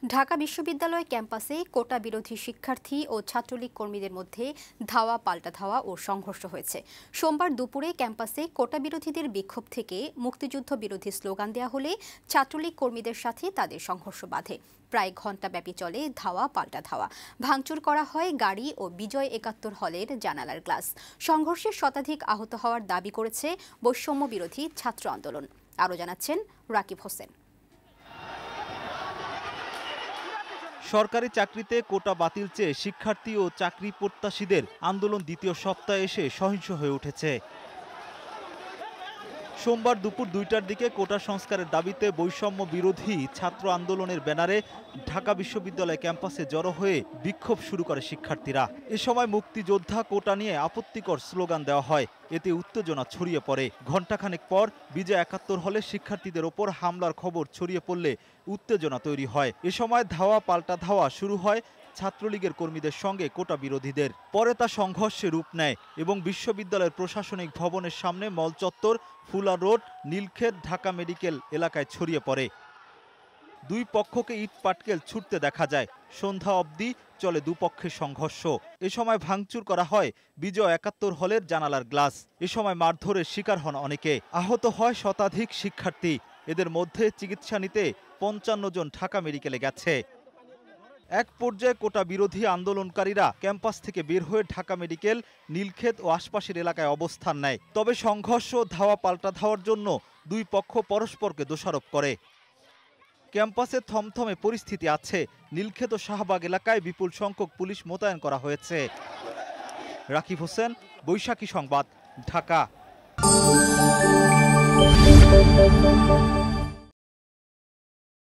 ঢাকা বিশ্ববিদ্যালয় ক্যাম্পাসে কোটা বিরোধী শিক্ষার্থী ও ছাত্রলীগ কর্মীদের মধ্যে ধাওয়া পাল্টা ধাওয়া ও সংঘর্ষ হয়েছে। সোমবার দুপুরে ক্যাম্পাসে কোটা বিরোধীদের বিক্ষোভ থেকে মুক্তিযুদ্ধ বিরোধী স্লোগান দেওয়া হলে ছাত্রলীগ কর্মীদের সাথে তাদের সংঘর্ষ বাধে। প্রায় ঘণ্টাব্যাপী চলে ধাওয়া পাল্টা ধাওয়া। ভাঙচুর করা হয় গাড়ি ও বিজয় ৭১ হলের জানালার গ্লাস। সংঘর্ষে শতাধিক আহত হওয়ার দাবি করেছে বৈষম্য বিরোধী ছাত্র আন্দোলন। আরও জানাচ্ছেন রাকিব হোসেন। সরকারি চাকরিতে কোটা বাতিল চেয়ে শিক্ষার্থী ও চাকরি প্রত্যাশীদের আন্দোলন দ্বিতীয় সপ্তাহে এসে সহিংস হয়ে উঠেছে। সোমবার দুপুর ২টার দিকে কোটা সংস্কারের দাবিতে বৈষম্য বিরোধী ছাত্র আন্দোলনের ব্যানারে ঢাকা বিশ্ববিদ্যালয় ক্যাম্পাসে জড়ো হয়ে বিক্ষোভ শুরু করে শিক্ষার্থীরা। এ সময় মুক্তিযোদ্ধা কোটা নিয়ে আপত্তিকর স্লোগান দেওয়া হয়। এতে উত্তেজনা ছড়িয়ে পড়ে। ঘণ্টাখানেক পর বিজয় ৭১ হলে শিক্ষার্থীদের ওপর হামলার খবর ছড়িয়ে পড়লে উত্তেজনা তৈরি হয়। এ সময় ধাওয়া পাল্টা ধাওয়া শুরু হয় ছাত্রলীগের কর্মীদের সঙ্গে কোটা বিরোধীদের। পরে তা সংঘর্ষে রূপ নেয় এবং বিশ্ববিদ্যালয়ের প্রশাসনিক ভবনের সামনে মল চত্বর, ফুলা রোড, নীলক্ষেত, ঢাকা মেডিকেল এলাকায় ছড়িয়ে পড়ে। দুই পক্ষকে ইট পাটকেল ছুটতে দেখা যায়। সন্ধ্যা অবধি চলে দুপক্ষের সংঘর্ষ। এ সময় ভাঙচুর করা হয় বিজয় ৭১ হলের জানালার গ্লাস। এ সময় মারধরের শিকার হন অনেকে। আহত হয় শতাধিক শিক্ষার্থী। এদের মধ্যে চিকিৎসা নিতে ৫৫ জন ঢাকা মেডিকেলে গেছে। এক পর্যায়ে কোটা বিরোধী আন্দোলনকারীরা ক্যাম্পাস থেকে বের হয়ে ঢাকা মেডিকেল, নীলক্ষেত ও আশপাশের এলাকায় অবস্থান নেয়। তবে সংঘর্ষ ধাওয়া পাল্টা ধাওয়ার জন্য দুই পক্ষ পরস্পরকে দোষারোপ করে। ক্যাম্পাসে থমথমে পরিস্থিতি আছে। নীলক্ষেত ও শাহবাগ এলাকায় বিপুল সংখ্যক পুলিশ মোতায়েন করা হয়েছে। রাকিব হোসেন, বৈশাখী সংবাদ, ঢাকা।